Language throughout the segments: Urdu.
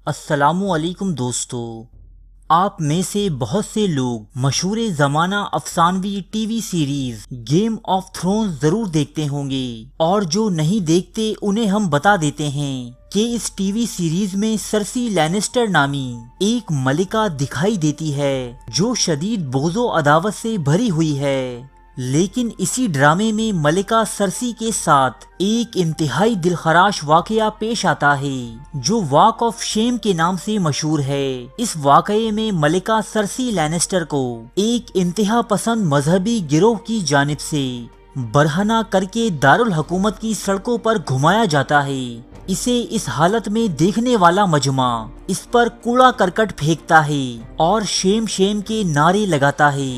السلام علیکم دوستو، آپ میں سے بہت سے لوگ مشہور زمانہ افسانوی T V series game of Thrones ضرور دیکھتے ہوں گے، اور جو نہیں دیکھتے انہیں ہم بتا دیتے ہیں کہ اس ٹی وی سیریز میں سرسی لینسٹر نامی ایک ملکہ دکھائی دیتی ہے جو شدید بغض و عداوت سے بھری ہوئی ہے۔ لیکن اسی ڈرامے میں ملکہ سرسی کے ساتھ ایک انتہائی دلخراش واقعہ پیش آتا ہے جو واک آف شیم کے نام سے مشہور ہے۔ اس واقعے میں ملکہ سرسی لینسٹر کو ایک انتہا پسند مذہبی گروہ کی جانب سے برہنہ کر کے دارالحکومت کی سڑکوں پر گھمایا جاتا ہے۔ اسے اس حالت میں دیکھنے والا مجمع اس پر کوڑا کرکٹ پھینکتا ہے اور شیم شیم کے نعرے لگاتا ہے۔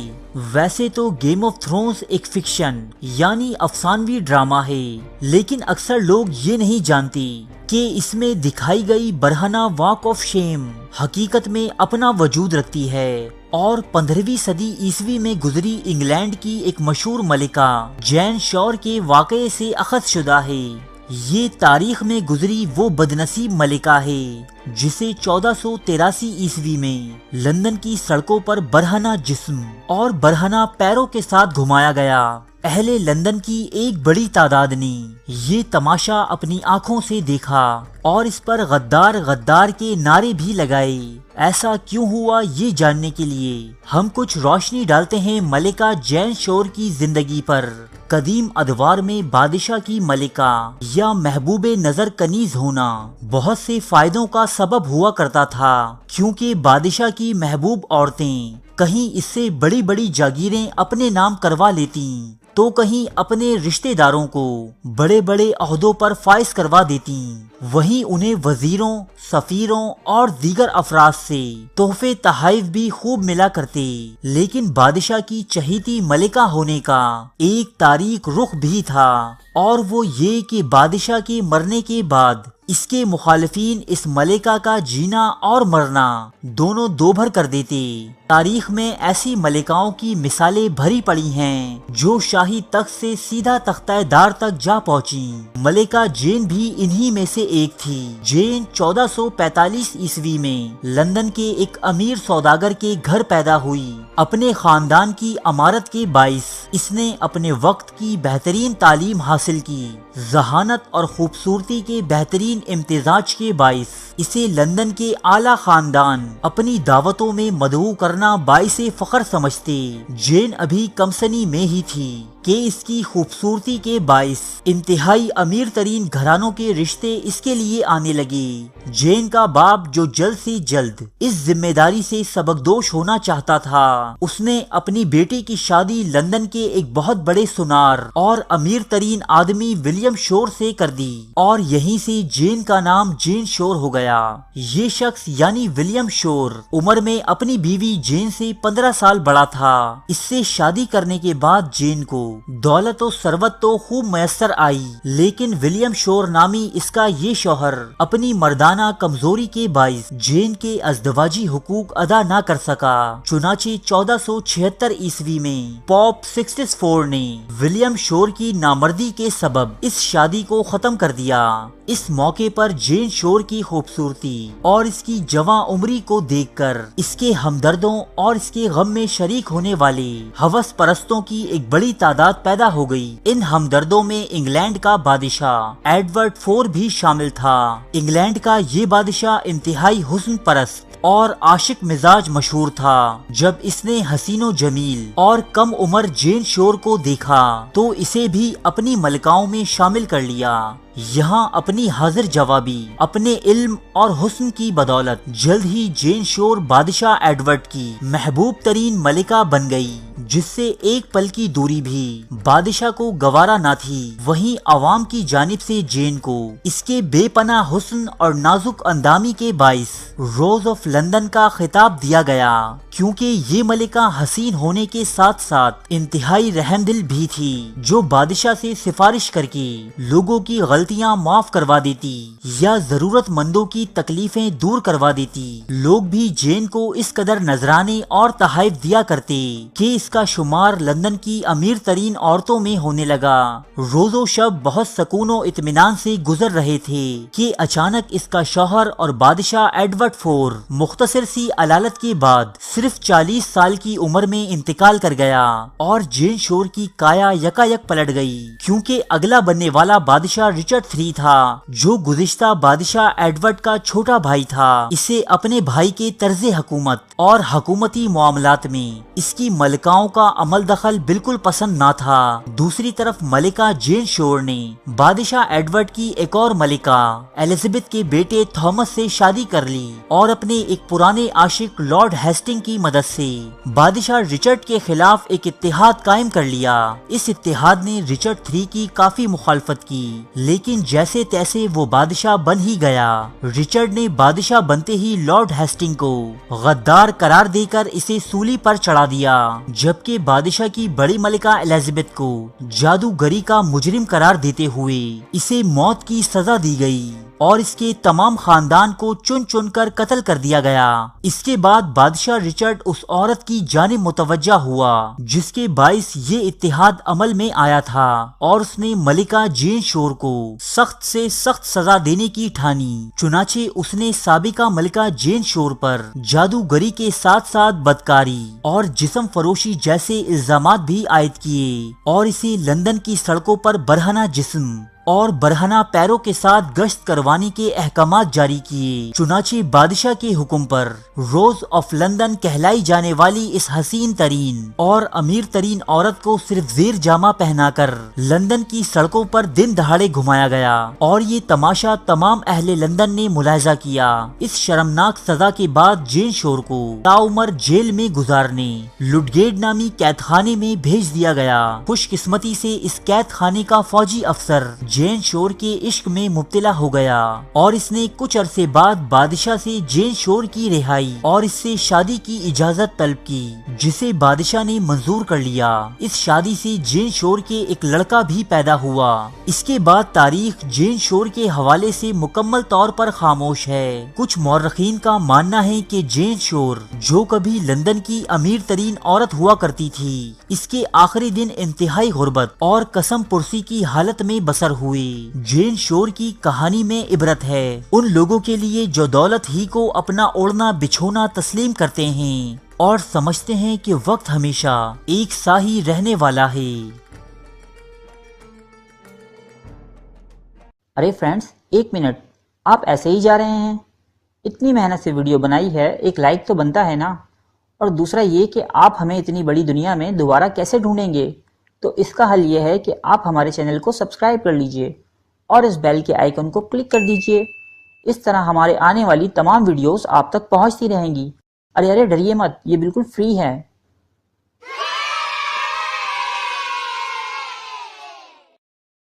ویسے تو گیم آف تھرونز ایک فکشن یعنی افسانوی ڈرامہ ہے، لیکن اکثر لوگ یہ نہیں جانتے کہ اس میں دکھائی گئی برہنہ واک آف شیم حقیقت میں اپنا وجود رکھتی ہے اور 15ویں صدی عیسوی میں گزری انگلینڈ کی ایک مشہور ملکہ جین شور کے واقعے سے اخذ شدہ ہے۔ یہ تاریخ میں گزری وہ بدنصیب ملکہ ہے جسے 1483 عیسوی میں لندن کی سڑکوں پر برہنہ جسم اور برہنہ پیروں کے ساتھ گھمایا گیا۔ اہل لندن کی ایک بڑی تعداد نے یہ تماشا اپنی آنکھوں سے دیکھا اور اس پر غدار غدار کے نعرے بھی لگائے۔ ایسا کیوں ہوا یہ جاننے کے لیے ہم کچھ روشنی ڈالتے ہیں ملکہ جین شور کی زندگی پر۔ قدیم ادوار میں بادشاہ کی ملکہ یا محبوب نظر کنیز ہونا بہت سے فائدوں کا سبب ہوا کرتا تھا، کیونکہ بادشاہ کی محبوب عورتیں کہیں اس سے بڑی بڑی جاگیریں اپنے نام کروا لیتیں تو کہیں اپنے رشتہ داروں کو بڑے بڑے عہدوں پر فائز کروا دیتی، وہیں انہیں وزیروں، سفیروں اور دیگر افراد سے تحفے تحائف بھی خوب ملا کرتے۔ لیکن بادشاہ کی چہیتی ملکہ ہونے کا ایک تاریک رخ بھی تھا، اور وہ یہ کہ بادشاہ کے مرنے کے بعد اس کے مخالفین اس ملکہ کا جینا اور مرنا دونوں دوبھر کر دیتے۔ تاریخ میں ایسی ملکاؤں کی مثالیں بھری پڑی ہیں جو شاہی تخت سے سیدھا تختہ دار تک جا پہنچی۔ ملکہ جین بھی انہی میں سے ایک تھی۔ جین 1445 عیسوی میں لندن کے ایک امیر سوداگر کے گھر پیدا ہوئی۔ اپنے خاندان کی امارت کے باعث اس نے اپنے وقت کی بہترین تعلیم حاصل کی۔ ذہانت اور خوبصورتی کے بہترین امتزاج کے باعث اسے لندن کے اعلیٰ خاندان اپنی دعوتوں میں مدعو کرنا باعث فخر سمجھتے۔ جین ابھی کم سنی میں ہی تھی کہ اس کی خوبصورتی کے باعث انتہائی امیر ترین گھرانوں کے رشتے اس کے لیے آنے لگے۔ جین کا باپ جو جلد سے جلد اس ذمہ داری سے سبکدوش ہونا چاہتا تھا، اس نے اپنی بیٹی کی شادی لندن کے ایک بہت بڑے سونار اور امیر ترین آدمی ولیم شور سے کر دی، اور یہیں سے جین کا نام جین شور ہو گیا۔ یہ شخص یعنی ولیم شور عمر میں اپنی بیوی جین سے 15 سال بڑا تھا۔ اس سے شادی کرنے کے بعد جین کو دولت و ثروت تو خوب میسر آئی، لیکن ولیم شور نامی اس کا یہ شوہر اپنی مردانہ کمزوری کے باعث جین کے ازدواجی حقوق ادا نہ کر سکا۔ چنانچہ 1476 عیسوی میں پوپ سکسٹس 4 نے ولیم شور کی نامردی کے سبب اس شادی کو ختم کر دیا۔ اس موقع پر جین شور کی خوبصورتی اور اس کی جوان عمری کو دیکھ کر اس کے ہمدردوں اور اس کے غم میں شریک ہونے والے ہوس پرستوں کی ایک بڑی تعداد پیدا ہو گئی۔ ان ہمدردوں میں انگلینڈ کا بادشاہ ایڈورڈ 4 بھی شامل تھا۔ انگلینڈ کا یہ بادشاہ انتہائی حسن پرست اور عاشق مزاج مشہور تھا۔ جب اس نے حسین و جمیل اور کم عمر جین شور کو دیکھا تو اسے بھی اپنی ملکاؤں میں شامل کر لیا۔ یہاں اپنی حاضر جوابی، اپنے علم اور حسن کی بدولت جلد ہی جین شور بادشاہ ایڈورڈ کی محبوب ترین ملکہ بن گئی، جس سے ایک پل کی دوری بھی بادشاہ کو گوارا نہ تھی۔ وہیں عوام کی جانب سے جین کو اس کے بے پناہ حسن اور نازک اندامی کے باعث روز آف لندن کا خطاب دیا گیا۔ کیونکہ یہ ملکہ حسین ہونے کے ساتھ ساتھ انتہائی رحم دل بھی تھی، جو بادشاہ سے سفارش کر کے لوگوں کی غلطیاں معاف کروا دیتی یا ضرورت مندوں کی تکلیفیں دور کروا دیتی۔ لوگ بھی جین کو اس قدر نذرانے اور تحائف دیا کرتے کہ اس کا شمار لندن کی امیر ترین عورتوں میں ہونے لگا۔ روز و شب بہت سکون و اطمینان سے گزر رہے تھے کہ اچانک اس کا شوہر اور بادشاہ ایڈورڈ فور مختصر سی علالت کے بعد صرف 40 سال کی عمر میں انتقال کر گیا، اور جین شور کی کایا یکا یک پلٹ گئی، کیونکہ اگلا بننے والا بادشاہ رچرڈ 3 تھا، جو گزشتہ بادشاہ ایڈورڈ کا چھوٹا بھائی تھا۔ اسے اپنے بھائی کے طرز حکومت اور حکومتی معاملات میں اس کی ملکاؤں کا عمل دخل بالکل پسند نہ تھا۔ دوسری طرف ملکہ جین شور نے بادشاہ ایڈورڈ کی ایک اور ملکہ ایلزابتھ کے بیٹے تھامس سے شادی کر لی، اور اپنے ایک پرانے عاشق لارڈ ہیسٹنگ کی مدد سے بادشاہ رچرڈ کے خلاف ایک اتحاد قائم کر لیا۔ اس اتحاد نے رچرڈ 3 کی کافی مخالفت کی، لیکن جیسے تیسے وہ بادشاہ بن ہی گیا۔ رچرڈ نے بادشاہ بنتے ہی لارڈ ہیسٹنگ کو غدار قرار دے کر اسے سولی پر چڑھا دیا، جبکہ بادشاہ کی بڑی ملکہ ایلزابتھ کو جادوگری کا مجرم قرار دیتے ہوئے اسے موت کی سزا دی گئی، اور اس کے تمام خاندان کو چن چن کر قتل کر دیا گیا۔ اس کے بعد بادشاہ رچرڈ اس عورت کی جانب متوجہ ہوا جس کے باعث یہ اتحاد عمل میں آیا تھا، اور اس نے ملکہ جین شور کو سخت سے سخت سزا دینے کی ٹھانی۔ چنانچہ اس نے سابقہ ملکہ جین شور پر جادوگری کے ساتھ ساتھ بدکاری اور جسم فروشی جیسے الزامات بھی عائد کیے، اور اسے لندن کی سڑکوں پر برہنہ جسم اور برہنہ پیروں کے ساتھ گشت کروانے کے احکامات جاری کیے۔ چنانچہ بادشاہ کے حکم پر روز آف لندن کہلائی جانے والی اس حسین ترین اور امیر ترین عورت کو صرف زیر جامہ پہنا کر لندن کی سڑکوں پر دن دہاڑے گھمایا گیا، اور یہ تماشا تمام اہل لندن نے ملاحظہ کیا۔ اس شرمناک سزا کے بعد جین شور کو تاعمر جیل میں گزارنے لڈگیٹ نامی قید خانے میں بھیج دیا گیا۔ خوش قسمتی سے اس قید خانے کا فوجی افسر جین شور کے عشق میں مبتلا ہو گیا، اور اس نے کچھ عرصے بعد بادشاہ سے جین شور کی رہائی اور اس سے شادی کی اجازت طلب کی، جسے بادشاہ نے منظور کر لیا۔ اس شادی سے جین شور کے ایک لڑکا بھی پیدا ہوا۔ اس کے بعد تاریخ جین شور کے حوالے سے مکمل طور پر خاموش ہے۔ کچھ مورخین کا ماننا ہے کہ جین شور، جو کبھی لندن کی امیر ترین عورت ہوا کرتی تھی، اس کے آخری دن انتہائی غربت اور قسم پرسی کی حالت میں بسر ہوئے۔ جین شور کی کہانی میں عبرت ہے ان لوگوں کے لیے جو دولت ہی کو اپنا اوڑھنا بچھونا تسلیم کرتے ہیں اور سمجھتے ہیں کہ وقت ہمیشہ ایک سا ہی رہنے والا ہے۔ ارے فرینڈز، ایک منٹ، آپ ایسے ہی جا رہے ہیں؟ اتنی محنت سے ویڈیو بنائی ہے، ایک لائک تو بنتا ہے نا؟ اور دوسرا یہ کہ آپ ہمیں اتنی بڑی دنیا میں دوبارہ کیسے ڈھونڈیں گے؟ تو اس کا حل یہ ہے کہ آپ ہمارے چینل کو سبسکرائب کر لیجئے اور اس بیل کے آئیکن کو کلک کر دیجئے۔ اس طرح ہمارے آنے والی تمام ویڈیوز آپ تک پہنچتی رہیں گی۔ ارے ڈریے مت، یہ بالکل فری ہے۔